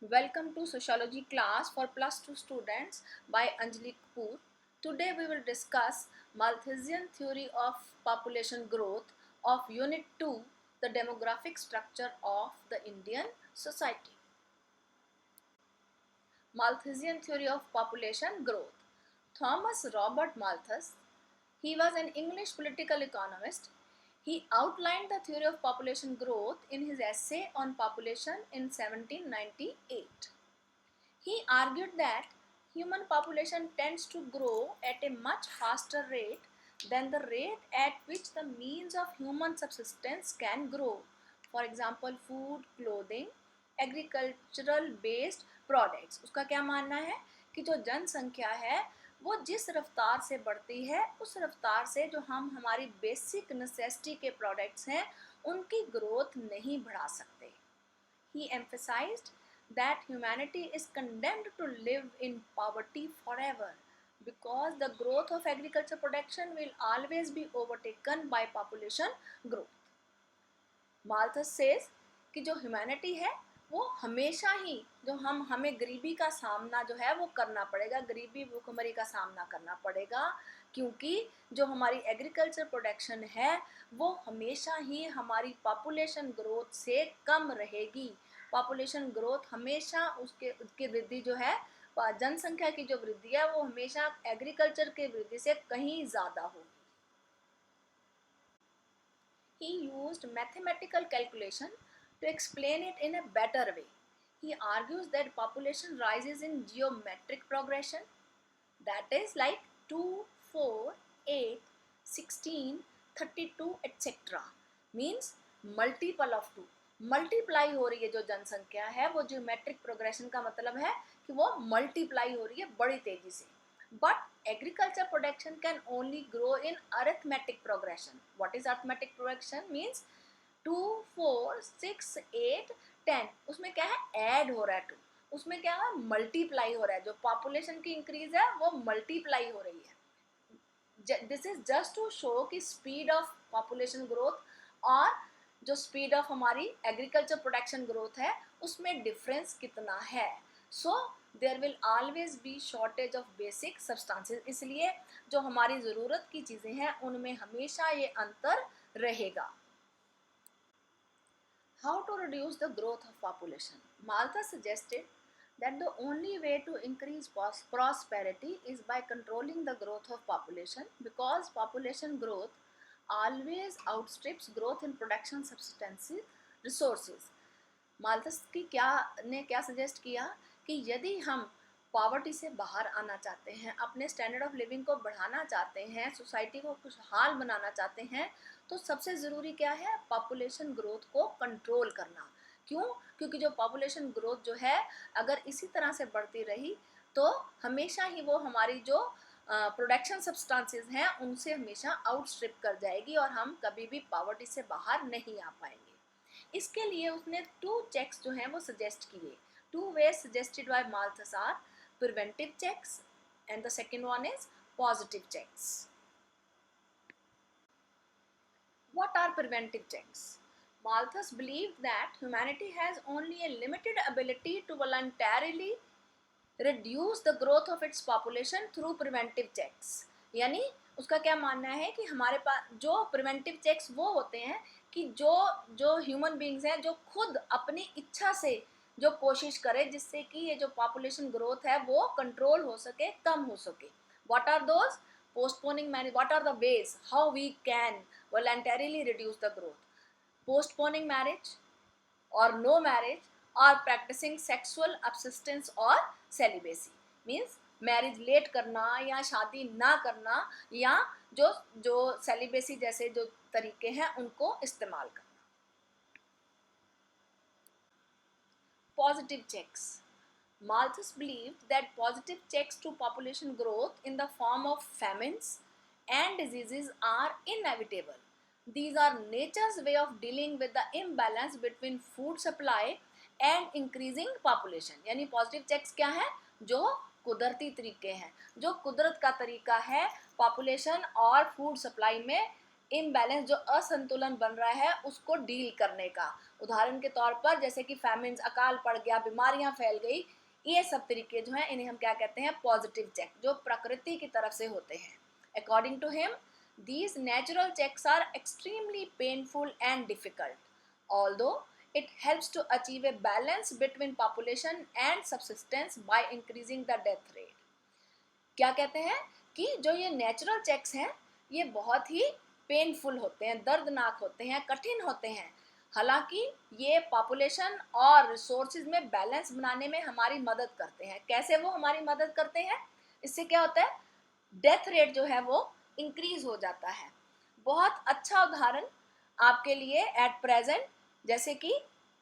Welcome to Sociology class for plus 2 students by Anjali Kapoor. Today we will discuss Malthusian theory of population growth of Unit 2, the demographic structure of the Indian society. Malthusian theory of population growth. Thomas Robert Malthus, he was an English political economist. He outlined the theory of population growth in his essay on population in 1798. He argued that human population tends to grow at a much faster rate than the rate at which the means of human subsistence can grow. For example, food, clothing, agricultural based products. उसका क्या मानना है कि जो जनसंख्या है वो जिस रफ्तार से बढ़ती है उस रफ्तार से जो हम हमारी बेसिक नेसेसिटी के प्रोडक्ट्स हैं उनकी ग्रोथ नहीं बढ़ा सकते. He emphasized that humanity is condemned to live in poverty forever because the growth of agriculture production will always be overtaken by population growth. Malthus says कि जो ह्यूमैनिटी है वो हमेशा ही जो हमें गरीबी का सामना जो है वो करना पड़ेगा, गरीबी भूखमरी का सामना करना पड़ेगा, क्योंकि जो हमारी एग्रीकल्चर प्रोडक्शन है वो हमेशा ही हमारी पॉपुलेशन ग्रोथ से कम रहेगी. पॉपुलेशन ग्रोथ हमेशा उसकी वृद्धि जो है, जनसंख्या की जो वृद्धि है वो हमेशा एग्रीकल्चर के वृद्धि से कहीं ज़्यादा होगी. He used mathematical calculation to explain it in a better way. He argues that population rises in geometric progression, that is like 2, 4, 8, 16, 32, etc. means multiple of 2. Multiply हो रही है जो जनसंख्या है वो जियोमेट्रिक प्रोग्रेशन का मतलब है कि वो मल्टीप्लाई हो रही है बड़ी तेजी से. But agriculture production can only grow in arithmetic progression. What is arithmetic progression? Means 2, 4, 6, 8, 10. उसमें क्या है, ऐड हो रहा है 2. उसमें क्या है, मल्टीप्लाई हो रहा है. जो पॉपुलेशन की इंक्रीज है वो मल्टीप्लाई हो रही है. This is just to show कि स्पीड ऑफ पॉपुलेशन ग्रोथ और जो स्पीड ऑफ हमारी एग्रीकल्चर प्रोडक्शन ग्रोथ है उसमें डिफरेंस कितना है. So there will always be shortage of basic substances. इसलिए जो हमारी ज़रूरत की चीज़ें हैं उनमें हमेशा ये अंतर रहेगा. How to reduce the growth of population? Malthus suggested that the only way to increase prosperity is by controlling the growth of population because population growth always outstrips growth in production substances resources. Malthus की क्या suggest किया कि यदि हम poverty से बाहर आना चाहते हैं, अपने स्टैंडर्ड ऑफ लिविंग को बढ़ाना चाहते हैं, सोसाइटी को खुशहाल बनाना चाहते हैं, तो सबसे ज़रूरी क्या है, पॉपुलेशन ग्रोथ को कंट्रोल करना. क्यों? क्योंकि जो पॉपुलेशन ग्रोथ जो है अगर इसी तरह से बढ़ती रही तो हमेशा ही वो हमारी जो प्रोडक्शन सब्सटेंसेस हैं उनसे हमेशा आउटस्ट्रिप कर जाएगी और हम कभी भी पॉवर्टी से बाहर नहीं आ पाएंगे. इसके लिए उसने 2 चेक्स जो हैं वो सजेस्ट किए. 2 ways suggested by Malthus are preventive checks and the second one is positive checks. What are preventive checks? Malthus believed that humanity has only a limited ability to voluntarily reduce the growth of its population through preventive checks. यानी उसका क्या मानना है कि हमारे पास जो preventive checks वो होते हैं कि जो ह्यूमन बींग्स हैं जो खुद अपनी इच्छा से जो कोशिश करे जिससे कि ये जो पॉपुलेशन ग्रोथ है वो कंट्रोल हो सके, कम हो सके. What are those? Postponing marriage. What are the ways how we can voluntarily reduce the growth? Postponing marriage or no marriage or practicing sexual abstinence or celibacy. means marriage late करना या शादी ना करना या जो सेलिबेसी जैसे जो तरीके हैं उनको इस्तेमाल करना. Positive checks. Malthus believed that positive checks to population growth in the form of famines and diseases are inevitable. These are nature's way of dealing with the imbalance between food supply and increasing population. यानी positive checks क्या है? जो कुदरती तरीके हैं, जो कुदरत का तरीका है पॉपुलेशन और फूड सप्लाई में इम्बैलेंस, जो असंतुलन बन रहा है, उसको डील करने का। उदाहरण के तौर पर जैसे कि फैमिन्स, अकाल पड़ गया, बीमारियां फैल गई, ये सब तरीके जो हैं इन्हें हम क्या कहते हैं, पॉजिटिव चेक, जो प्रकृति की तरफ से होते हैं। According to him, these natural checks are extremely painful and difficult, although it helps to achieve a balance between population and subsistence by increasing the death rate. क्या कहते हैं कि जो ये नेचुरल चेक्स हैं ये बहुत ही पेनफुल होते हैं, दर्दनाक होते हैं, कठिन होते हैं। हालांकि ये पॉपुलेशन और रिसोर्सेज में बैलेंस बनाने में हमारी मदद करते हैं। कैसे वो हमारी मदद करते हैं? इससे क्या होता है, डेथ रेट जो है वो इंक्रीज हो जाता है। बहुत अच्छा उदाहरण आपके लिए एट प्रेजेंट, जैसे कि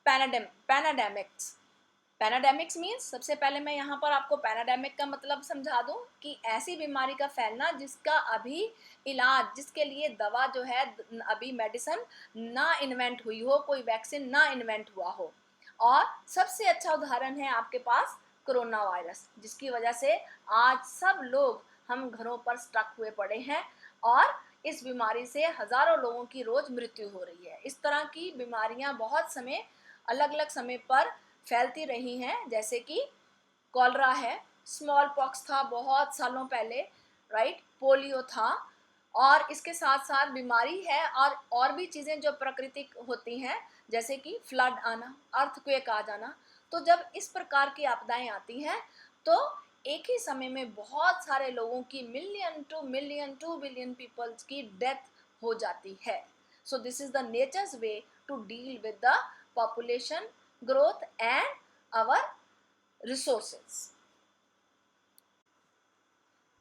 पैनाडेमिक्स। पैनाडेमिक्स मीन्स, सबसे पहले मैं यहाँ पर आपको पैनाडेमिक का मतलब समझा दूँ कि ऐसी बीमारी का फैलना जिसका अभी इलाज, जिसके लिए दवा जो है अभी मेडिसिन ना इन्वेंट हुई हो, कोई वैक्सीन ना इन्वेंट हुआ हो। और सबसे अच्छा उदाहरण है आपके पास कोरोना वायरस, जिसकी वजह से आज सब लोग हम घरों पर स्टक हुए पड़े हैं और इस बीमारी से हजारों लोगों की रोज मृत्यु हो रही है। इस तरह की बीमारियां बहुत समय, अलग अलग समय पर फैलती रही हैं, जैसे कि कॉलरा है, स्मॉल पॉक्स था बहुत सालों पहले, राइट, पोलियो था, और इसके साथ साथ बीमारी है और भी चीज़ें जो प्राकृतिक होती हैं, जैसे कि फ्लड आना, अर्थक्वेक आ जाना। तो जब इस प्रकार की आपदाएं आती हैं तो एक ही समय में बहुत सारे लोगों की, मिलियन टू बिलियन पीपल्स की डेथ हो जाती है। So this is the nature's way to deal with the population growth and our resources.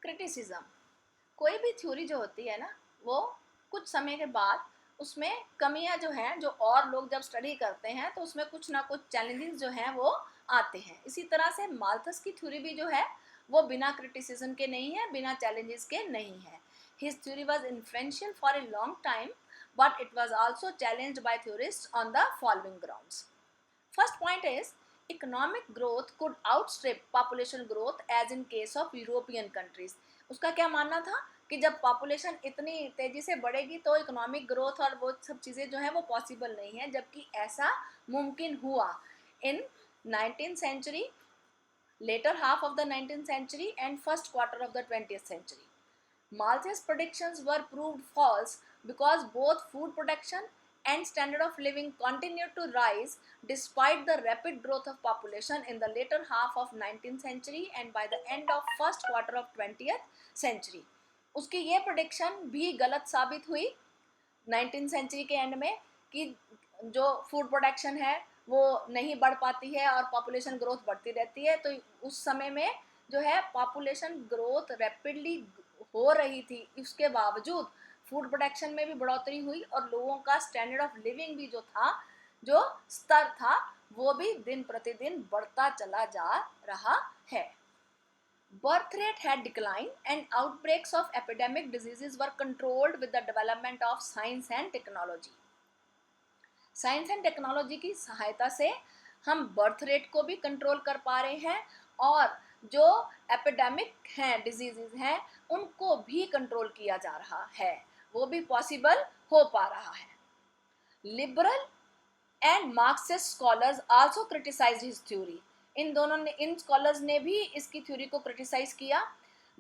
Criticism, कोई भी थ्योरी जो होती है ना, वो कुछ समय के बाद उसमें कमियां जो हैं, जो और लोग जब स्टडी करते हैं तो उसमें कुछ ना कुछ चैलेंजेस जो हैं वो आते हैं। इसी तरह से माल्थस की थ्योरी भी जो है वो बिना क्रिटिसिज्म के नहीं है, बिना चैलेंजेस के नहीं है। His theory was influential for a long time, but it was also challenged by theorists on the following grounds. First point is, economic growth could outstrip population growth as in case of European countries. उसका क्या मानना था कि जब population इतनी तेजी से बढ़ेगी तो इकोनॉमिक ग्रोथ और वो सब चीज़ें जो है वो पॉसिबल नहीं है, जबकि ऐसा मुमकिन हुआ इन 19th century, later half of the 19th century and first quarter of the 20th century. Malthus' predictions were proved false because both food production and standard of living continued to rise despite the rapid growth of population in the later half of 19th century and by the end of first quarter of 20th century. उसकी ये prediction भी गलत साबित हुई 19th century के and में कि जो फूड प्रोडक्शन है वो नहीं बढ़ पाती है और पॉपुलेशन ग्रोथ बढ़ती रहती है। तो उस समय में जो है पॉपुलेशन ग्रोथ रैपिडली हो रही थी, उसके बावजूद फूड प्रोडक्शन में भी बढ़ोतरी हुई और लोगों का स्टैंडर्ड ऑफ लिविंग भी जो था, जो स्तर था, वो भी दिन प्रतिदिन बढ़ता चला जा रहा है। Birth rate had declined and outbreaks of epidemic diseases were controlled with the development of science and technology. Science and technology की सहायता से हम बर्थ रेट को भी कंट्रोल कर पा रहे हैं और जो एपिडेमिक हैं, डिजीजेज हैं, उनको भी कंट्रोल किया जा रहा है, वो भी पॉसिबल हो पा रहा है। Liberal and Marxist scholars also criticised his theory. In scholars ने भी इसकी थ्योरी को क्रिटिसाइज किया।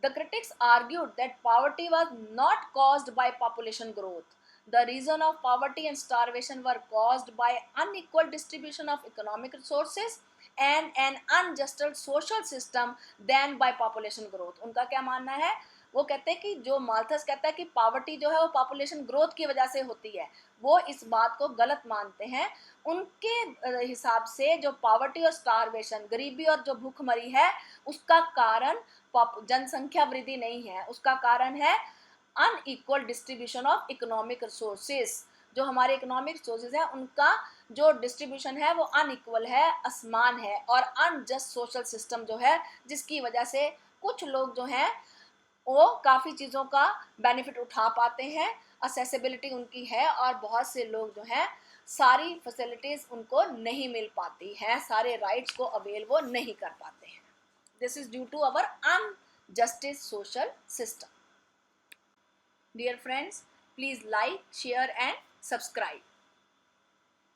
The critics argued that poverty was not caused by population growth. The reason of poverty and starvation were caused by unequal distribution of economic resources and an unjust social system than by population growth. उनका क्या मानना है? वो कहते हैं कि जो Malthus कहता है कि पॉवर्टी जो है वो पॉपुलेशन ग्रोथ की वजह से होती है, वो इस बात को गलत मानते हैं। उनके हिसाब से जो पॉवर्टी और स्टारवेशन, गरीबी और जो भूखमरी है, उसका कारण जनसंख्या वृद्धि नहीं है, उसका कारण है unequal distribution of economic resources. जो हमारे इकोनॉमिक रिसोर्सेज हैं उनका जो डिस्ट्रीब्यूशन है वो अनइक्वल है, असमान है, और अनजस्ट सोशल सिस्टम जो है, जिसकी वजह से कुछ लोग जो हैं वो काफ़ी चीज़ों का बेनिफिट उठा पाते हैं, असेसिबिलिटी उनकी है, और बहुत से लोग जो हैं सारी फैसिलिटीज़ उनको नहीं मिल पाती हैं, सारे राइट्स को अवेल वो नहीं कर पाते हैं। This is due to our unjustice social system. Dear friends, Please like, share and subscribe.